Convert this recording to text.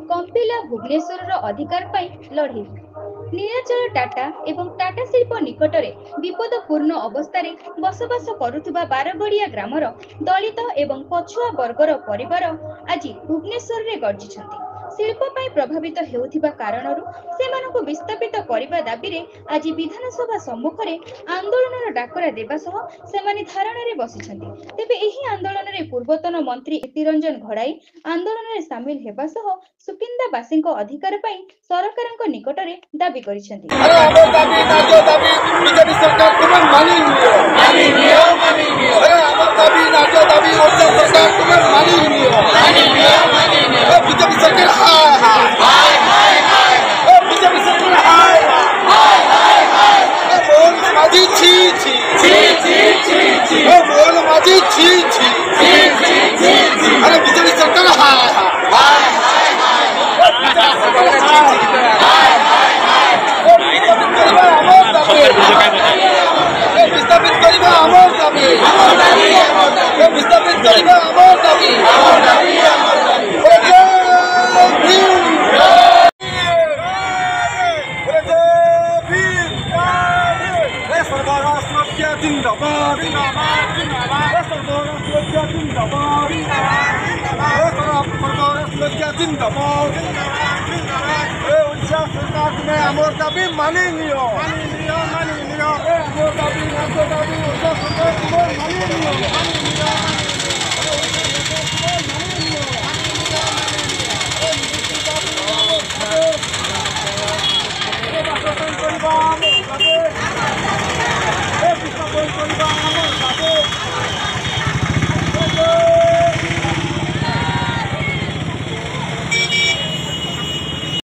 କମ୍ପିଲା ଭୁବନେଶ୍ୱରର ଅଧିକାର ପାଇଁ ଲଢ଼େଇ। ନୀଳାଚଳ ଟାଟା ଏବଂ ଟାଟା ଶିଳ୍ପ ନିକଟରେ ବିପଦପୂର୍ଣ୍ଣ ଅବସ୍ଥାରେ ବସବାସ କରୁଥିବା ବାରଗଡ଼ିଆ ଗ୍ରାମର ଦଳିତ ଏବଂ ପଛୁଆ ବର୍ଗର ପରିବାର ଆଜି ଭୁବନେଶ୍ୱରରେ ଗର୍ଜିଛନ୍ତି। ଶିଳ୍ପ ପାଇଁ ପ୍ରଭାବିତ ହେଉଥିବା କାରଣରୁ ସେମାନଙ୍କୁ ବିସ୍ଥାପିତ କରିବା ଦାବିରେ ଆଜି ବିଧାନସଭା ସମ୍ମୁଖରେ ଆନ୍ଦୋଳନର ଡାକରା ଦେବା ସହ ସେମାନେ ଧାରଣାରେ ବସିଛନ୍ତି। ତେବେ ଏହି ଆନ୍ଦୋଳନରେ ପୂର୍ବତନ ମନ୍ତ୍ରୀ ଇତି ରଞ୍ଜନ ଘଡ଼ାଇ ଆନ୍ଦୋଳନରେ ସାମିଲ ହେବା ସହ ସୁକିନ୍ଦାବାସୀଙ୍କ ଅଧିକାର ପାଇଁ ସରକାରଙ୍କ ନିକଟରେ ଦାବି କରିଛନ୍ତି। আমার দাবি মানি নিও মানি নিও